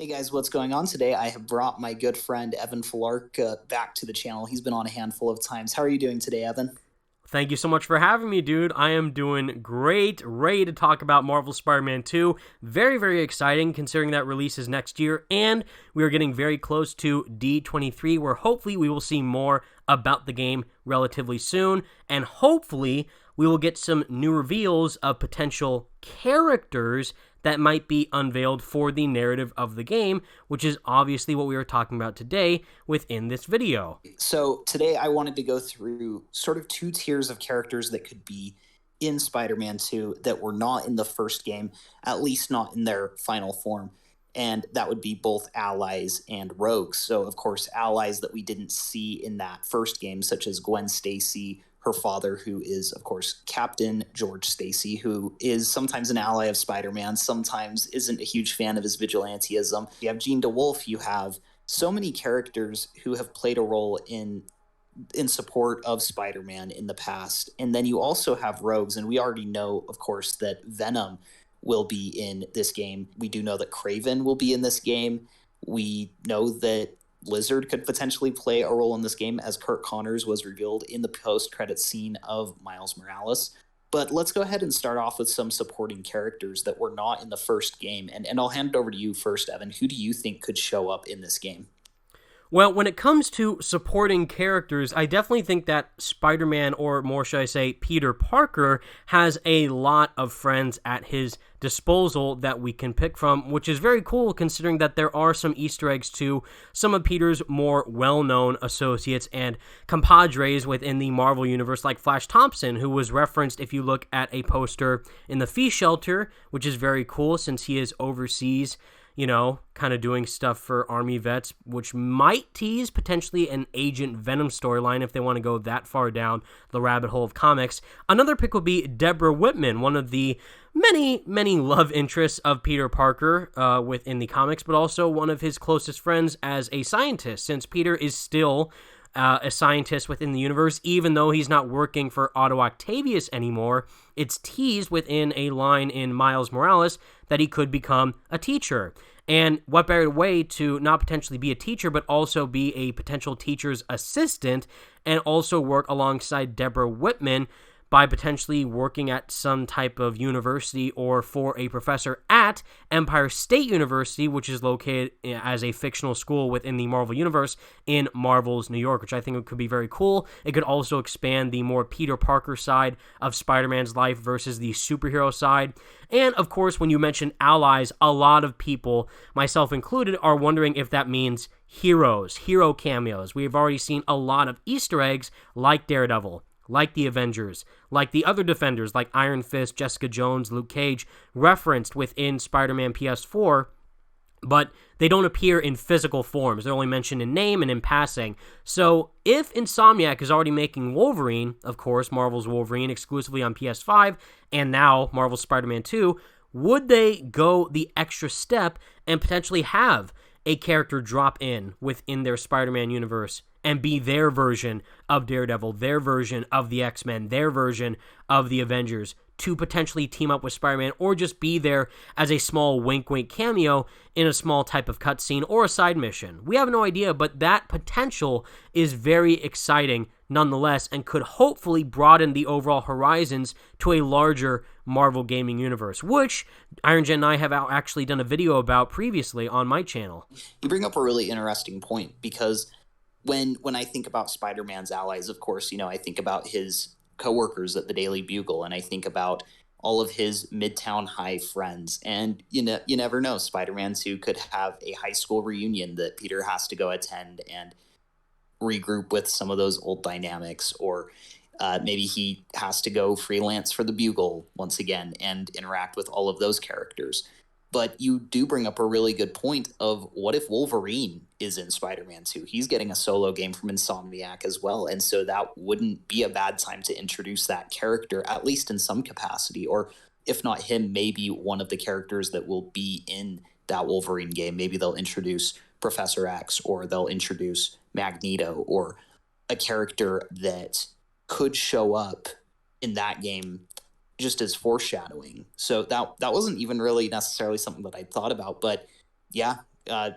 Hey guys, what's going on today? I have brought my good friend Evan FILARCA back to the channel. He's been on a handful of times. How are you doing today, Evan? Thank you so much for having me, dude. I am doing great. Ready to talk about Marvel Spider-Man 2. Very, very exciting considering that releases next year. And we are getting very close to D23, where hopefully we will see more about the game relatively soon. And hopefully we will get some new reveals of potential characters that might be unveiled for the narrative of the game, which is obviously what we are talking about today within this video. So today I wanted to go through sort of two tiers of characters that could be in Spider-Man 2 that were not in the first game, at least not in their final form. And that would be both allies and rogues. So, of course, allies that we didn't see in that first game, such as Gwen Stacy, her father, who is, of course, Captain George Stacy, who is sometimes an ally of Spider-Man, sometimes isn't a huge fan of his vigilantism. You have Jean DeWolf, you have so many characters who have played a role in support of Spider-Man in the past. And then you also have rogues, and we already know, of course, that Venom will be in this game. We do know that Craven will be in this game. We know that Lizard could potentially play a role in this game, as Kurt Connors was revealed in the post-credit scene of Miles Morales. But let's go ahead and start off with some supporting characters that were not in the first game. And I'll hand it over to you first, Evan. Who do you think could show up in this game? Well, when it comes to supporting characters, I definitely think that Spider-Man, or more should I say, Peter Parker, has a lot of friends at his disposal that we can pick from, which is very cool considering that there are some Easter eggs to some of Peter's more well-known associates and compadres within the Marvel Universe, like Flash Thompson, who was referenced if you look at a poster in the FEAT shelter, which is very cool since he is overseas, kind of doing stuff for Army vets, which might tease potentially an Agent Venom storyline if they want to go that far down the rabbit hole of comics. Another pick would be Deborah Whitman, one of the many, many love interests of Peter Parker within the comics, but also one of his closest friends as a scientist, since Peter is still a scientist within the universe, even though he's not working for Otto Octavius anymore. It's teased within a line in Miles Morales that he could become a teacher. And what better way to not potentially be a teacher, but also be a potential teacher's assistant and also work alongside Deborah Whitman by potentially working at some type of university or for a professor at Empire State University, which is located as a fictional school within the Marvel Universe in Marvel's New York, which I think could be very cool. It could also expand the more Peter Parker side of Spider-Man's life versus the superhero side. And, of course, when you mention allies, a lot of people, myself included, are wondering if that means heroes, hero cameos. We have already seen a lot of Easter eggs like Daredevil, like the Avengers, like the other Defenders, like Iron Fist, Jessica Jones, Luke Cage, referenced within Spider-Man PS4, but they don't appear in physical forms. They're only mentioned in name and in passing. So if Insomniac is already making Wolverine, of course, Marvel's Wolverine, exclusively on PS5, and now Marvel's Spider-Man 2, would they go the extra step and potentially have a character drop in within their Spider-Man universe and be their version of Daredevil, their version of the X-Men, their version of the Avengers, to potentially team up with Spider-Man, or just be there as a small wink-wink cameo in a small type of cutscene or a side mission? We have no idea, but that potential is very exciting nonetheless, and could hopefully broaden the overall horizons to a larger Marvel gaming universe, which Irogen and I have actually done a video about previously on my channel. You bring up a really interesting point, because when I think about Spider-Man's allies, of course, I think about his coworkers at the Daily Bugle, and I think about all of his Midtown High friends. And you never know, Spider-Man 2 could have a high school reunion that Peter has to go attend and regroup with some of those old dynamics, or maybe he has to go freelance for the Bugle once again and interact with all of those characters. But you do bring up a really good point of, what if Wolverine is in Spider-Man 2? He's getting a solo game from Insomniac as well, and so that wouldn't be a bad time to introduce that character, at least in some capacity, or if not him, maybe one of the characters that will be in that Wolverine game. Maybe they'll introduce Professor X, or they'll introduce Magneto, or a character that could show up in that game just as foreshadowing. So that wasn't even really necessarily something that I thought about, but yeah,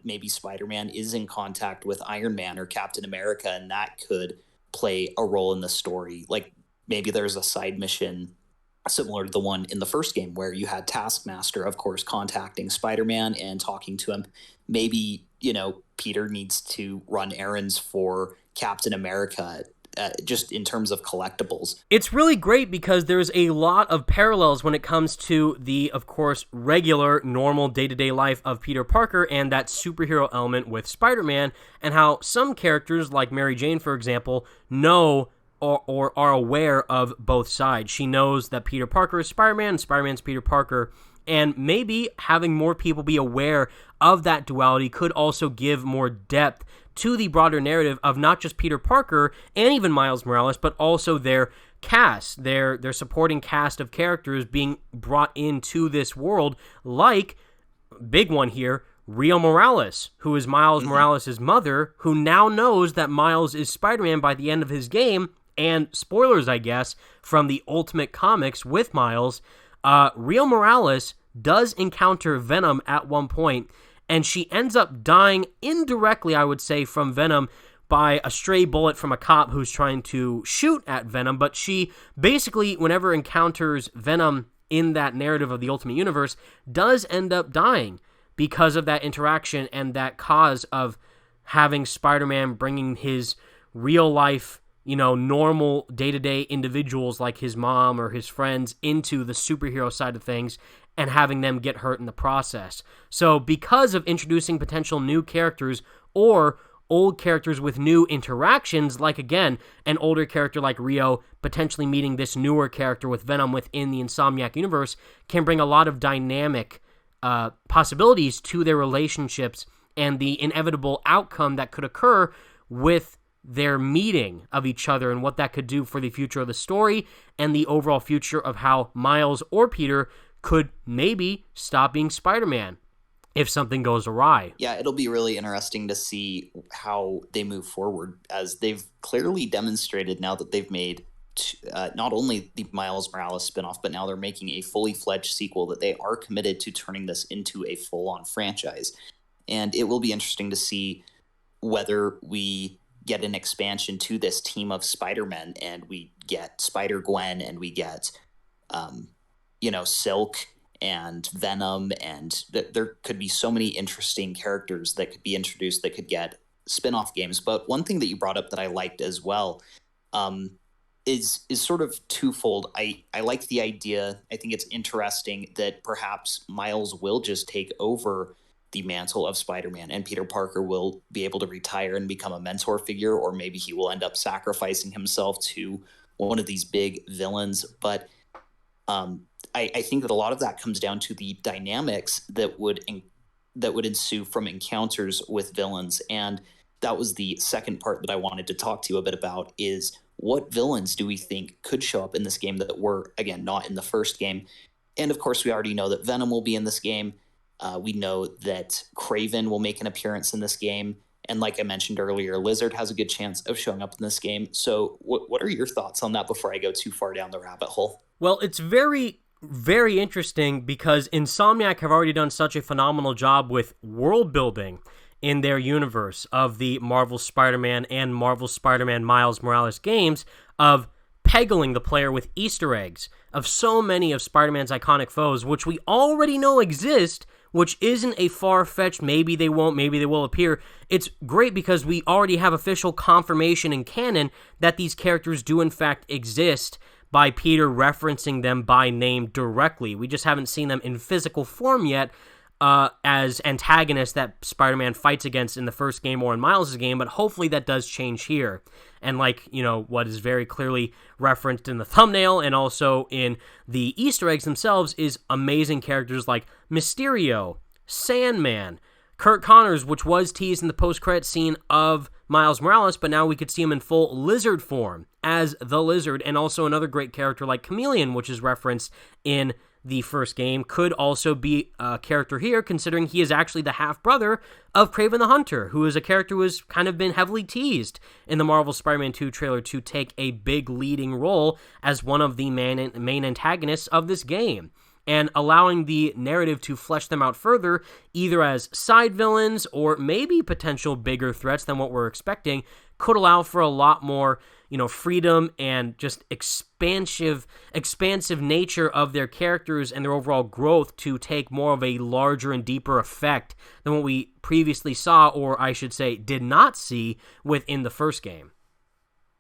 maybe Spider-Man is in contact with Iron Man or Captain America, and that could play a role in the story. Like maybe there's a side mission similar to the one in the first game where you had Taskmaster, of course, contacting Spider-Man and talking to him. Maybe, Peter needs to run errands for Captain America, just in terms of collectibles. It's really great because there's a lot of parallels when it comes to the, of course, regular, normal day-to-day life of Peter Parker and that superhero element with Spider-Man, and how some characters, like Mary Jane, for example, know or are aware of both sides. She knows that Peter Parker is Spider-Man and Spider-Man's Peter Parker, and maybe having more people be aware of that duality could also give more depth to the broader narrative of not just Peter Parker and even Miles Morales, but also their cast, their supporting cast of characters being brought into this world, like, big one here, Rio Morales, who is Miles Morales' mother, who now knows that Miles is Spider-Man by the end of his game. And spoilers, I guess, from the Ultimate Comics with Miles, Rio Morales does encounter Venom at one point, and she ends up dying indirectly, I would say, from Venom by a stray bullet from a cop who's trying to shoot at Venom. But she basically, whenever encounters Venom in that narrative of the Ultimate Universe, does end up dying because of that interaction and that cause of having Spider-Man bringing his real-life, normal day-to-day individuals like his mom or his friends into the superhero side of things and having them get hurt in the process. So because of introducing potential new characters or old characters with new interactions, like, again, an older character like Rio potentially meeting this newer character with Venom within the Insomniac universe, can bring a lot of dynamic possibilities to their relationships and the inevitable outcome that could occur with their meeting of each other and what that could do for the future of the story and the overall future of how Miles or Peter could maybe stop being Spider-Man if something goes awry. Yeah, it'll be really interesting to see how they move forward, as they've clearly demonstrated now that they've made not only the Miles Morales spinoff, but now they're making a fully fledged sequel, that they are committed to turning this into a full-on franchise. And it will be interesting to see whether we get an expansion to this team of Spider-Men and we get Spider-Gwen and we get, Silk and Venom, and there could be so many interesting characters that could be introduced that could get spin-off games. But one thing that you brought up that I liked as well is sort of twofold. I like the idea. I think it's interesting that perhaps Miles will just take over the mantle of Spider-Man and Peter Parker will be able to retire and become a mentor figure, or maybe he will end up sacrificing himself to one of these big villains. But I think that a lot of that comes down to the dynamics that would ensue from encounters with villains. And that was the second part that I wanted to talk to you a bit about, is what villains do we think could show up in this game that were, again, not in the first game? And of course, we already know that Venom will be in this game. We know that Kraven will make an appearance in this game. And like I mentioned earlier, Lizard has a good chance of showing up in this game. So what are your thoughts on that before I go too far down the rabbit hole? Well, it's very, very interesting because Insomniac have already done such a phenomenal job with world building in their universe of the Marvel Spider-Man and Marvel Spider-Man Miles Morales games, of pegging the player with Easter eggs of so many of Spider-Man's iconic foes, which we already know exist, which isn't a far-fetched, maybe they won't, maybe they will appear. It's great because we already have official confirmation in canon that these characters do in fact exist by Peter referencing them by name directly. We just haven't seen them in physical form yet as antagonists that Spider-Man fights against in the first game or in Miles' game, but hopefully that does change here. And like, what is very clearly referenced in the thumbnail and also in the Easter eggs themselves is amazing characters like Mysterio, Sandman, Kurt Connors, which was teased in the post-credit scene of Miles Morales, but now we could see him in full Lizard form as the Lizard, and also another great character like Chameleon, which is referenced in the first game, could also be a character here, considering he is actually the half-brother of Kraven the Hunter, who is a character who has kind of been heavily teased in the Marvel Spider-Man 2 trailer to take a big leading role as one of the main antagonists of this game. and allowing the narrative to flesh them out further, either as side villains or maybe potential bigger threats than what we're expecting, could allow for a lot more, freedom and just expansive nature of their characters and their overall growth to take more of a larger and deeper effect than what we previously saw, or I should say did not see, within the first game.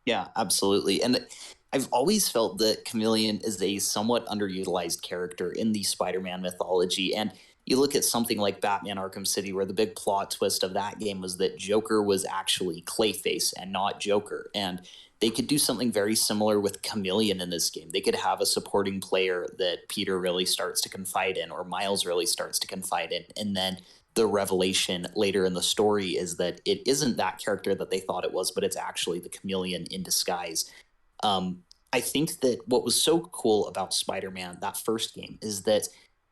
Yeah, absolutely. And I've always felt that Chameleon is a somewhat underutilized character in the Spider-Man mythology. And you look at something like Batman Arkham City, where the big plot twist of that game was that Joker was actually Clayface and not Joker. And they could do something very similar with Chameleon in this game. They could have a supporting player that Peter really starts to confide in, or Miles really starts to confide in, and then the revelation later in the story is that it isn't that character that they thought it was, but it's actually the Chameleon in disguise. I think that what was so cool about Spider-Man, that first game, is that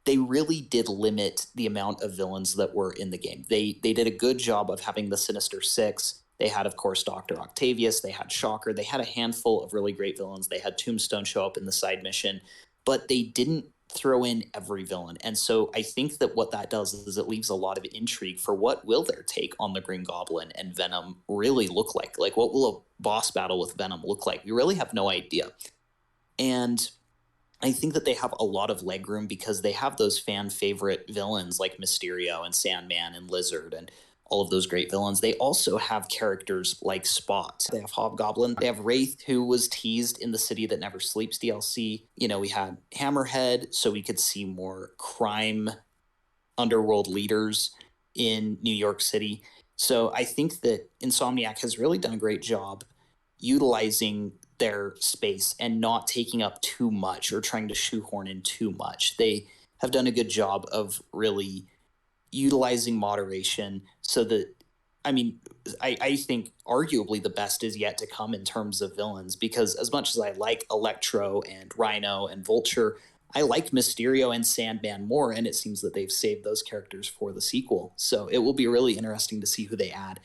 they really did limit the amount of villains that were in the game. They did a good job of having the Sinister Six. They had, of course, Dr. Octavius. They had Shocker. They had a handful of really great villains. They had Tombstone show up in the side mission, but they didn't throw in every villain. And so I think that what that does is it leaves a lot of intrigue for what will their take on the Green Goblin and Venom really look like. Like, what will a boss battle with Venom look like? We really have no idea. And I think that they have a lot of legroom because they have those fan favorite villains like Mysterio and Sandman and Lizard and all of those great villains. They also have characters like Spot. They have Hobgoblin. They have Wraith, who was teased in the City That Never Sleeps DLC. We had Hammerhead, so we could see more crime underworld leaders in New York City. So I think that Insomniac has really done a great job utilizing their space and not taking up too much or trying to shoehorn in too much. They have done a good job of really utilizing moderation so that, I think arguably the best is yet to come in terms of villains, because as much as I like Electro and Rhino and Vulture, I like Mysterio and Sandman more, and it seems that they've saved those characters for the sequel. So it will be really interesting to see who they add.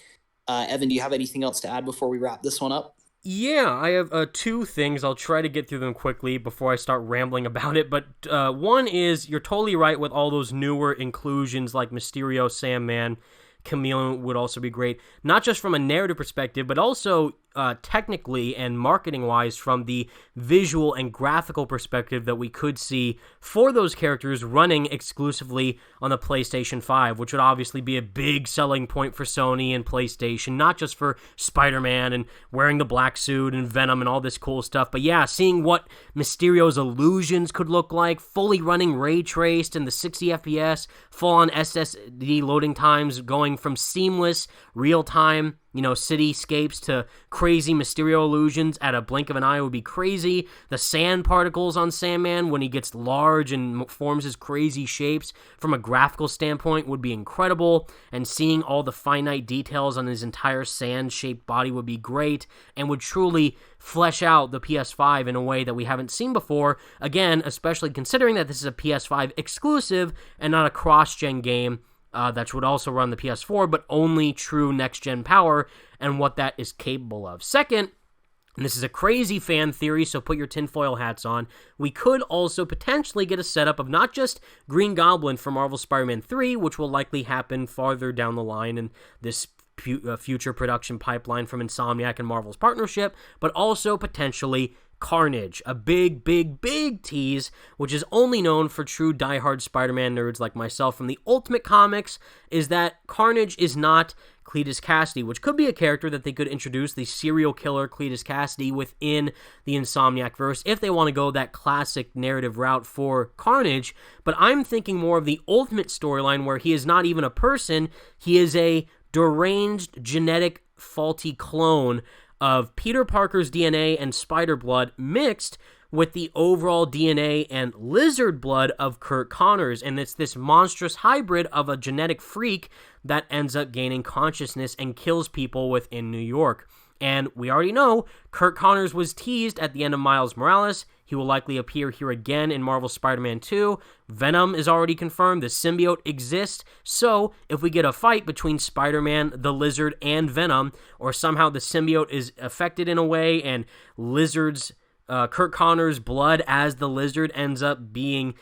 Evan, do you have anything else to add before we wrap this one up? Yeah, I have two things. I'll try to get through them quickly before I start rambling about it. But one is, you're totally right with all those newer inclusions like Mysterio, Sandman, Chameleon would also be great. Not just from a narrative perspective, but also technically and marketing-wise from the visual and graphical perspective that we could see for those characters running exclusively on the PlayStation 5, which would obviously be a big selling point for Sony and PlayStation, not just for Spider-Man and wearing the black suit and Venom and all this cool stuff, but yeah, seeing what Mysterio's illusions could look like, fully running ray-traced in the 60 FPS, full-on SSD loading times, going from seamless, real-time cityscapes to crazy Mysterio illusions at a blink of an eye would be crazy. The sand particles on Sandman when he gets large and forms his crazy shapes from a graphical standpoint would be incredible, and seeing all the finite details on his entire sand-shaped body would be great and would truly flesh out the PS5 in a way that we haven't seen before, again, especially considering that this is a PS5 exclusive and not a cross-gen game that would also run the PS4, but only true next-gen power and what that is capable of. Second, and this is a crazy fan theory, so put your tinfoil hats on, we could also potentially get a setup of not just Green Goblin for Marvel Spider-Man 3, which will likely happen farther down the line in this future production pipeline from Insomniac and Marvel's partnership, but also potentially Carnage, a big, big, big tease, which is only known for true diehard Spider-Man nerds like myself from the Ultimate Comics, is that Carnage is not Cletus Cassidy, which could be a character that they could introduce, the serial killer Cletus Cassidy, within the Insomniac verse, if they want to go that classic narrative route for Carnage. But I'm thinking more of the Ultimate storyline, where he is not even a person, he is a deranged, genetic, faulty clone of Peter Parker's DNA and spider blood mixed with the overall DNA and lizard blood of Kurt Connors, and it's this monstrous hybrid of a genetic freak that ends up gaining consciousness and kills people within New York. And we already know Kurt Connors was teased at the end of Miles Morales. He will likely appear here again in Marvel Spider-Man 2. Venom is already confirmed. The symbiote exists. So if we get a fight between Spider-Man, the Lizard, and Venom, or somehow the symbiote is affected in a way and Lizard's Kurt Connor's blood as the Lizard ends up being,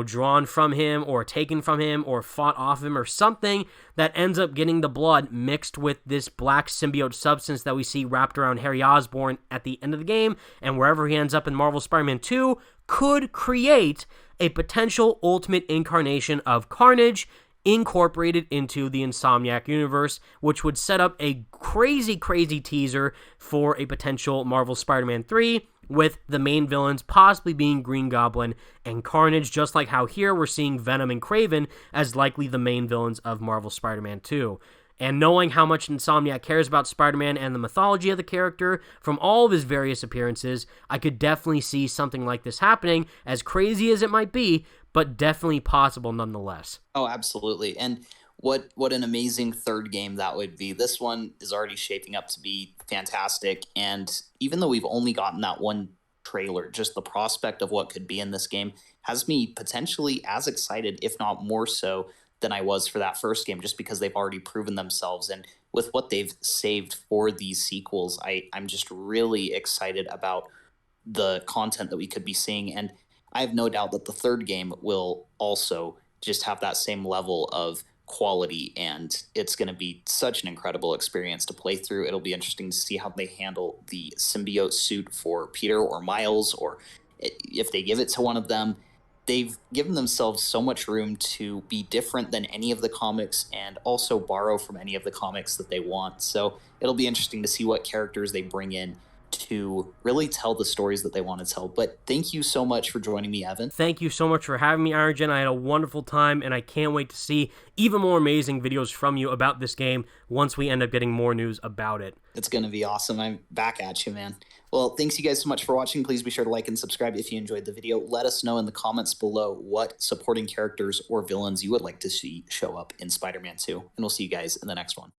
drawn from him or taken from him or fought off him or something that ends up getting the blood mixed with this black symbiote substance that we see wrapped around Harry Osborn at the end of the game and wherever he ends up in Marvel Spider-Man 2 could create a potential ultimate incarnation of Carnage incorporated into the Insomniac universe, which would set up a crazy, crazy teaser for a potential Marvel Spider-Man 3, with the main villains possibly being Green Goblin and Carnage, just like how here we're seeing Venom and Kraven as likely the main villains of Marvel Spider-Man 2. And knowing how much Insomniac cares about Spider-Man and the mythology of the character from all of his various appearances, I could definitely see something like this happening, as crazy as it might be, but definitely possible nonetheless. Oh, absolutely. And what an amazing third game that would be. This one is already shaping up to be fantastic. And even though we've only gotten that one trailer, just the prospect of what could be in this game has me potentially as excited, if not more so, than I was for that first game, just because they've already proven themselves. And with what they've saved for these sequels, I'm just really excited about the content that we could be seeing. And I have no doubt that the third game will also just have that same level of quality, and it's going to be such an incredible experience to play through. It'll be interesting to see how they handle the symbiote suit for Peter or Miles, or if they give it to one of them. They've given themselves so much room to be different than any of the comics and also borrow from any of the comics that they want. So it'll be interesting to see what characters they bring in to really tell the stories that they want to tell. But thank you so much for joining me, Evan. Thank you so much for having me, Irogen. I had a wonderful time, and I can't wait to see even more amazing videos from you about this game once we end up getting more news about it. It's going to be awesome. I'm back at you, man. Well, thanks you guys so much for watching. Please be sure to like and subscribe if you enjoyed the video. Let us know in the comments below what supporting characters or villains you would like to see show up in Spider-Man 2. And we'll see you guys in the next one.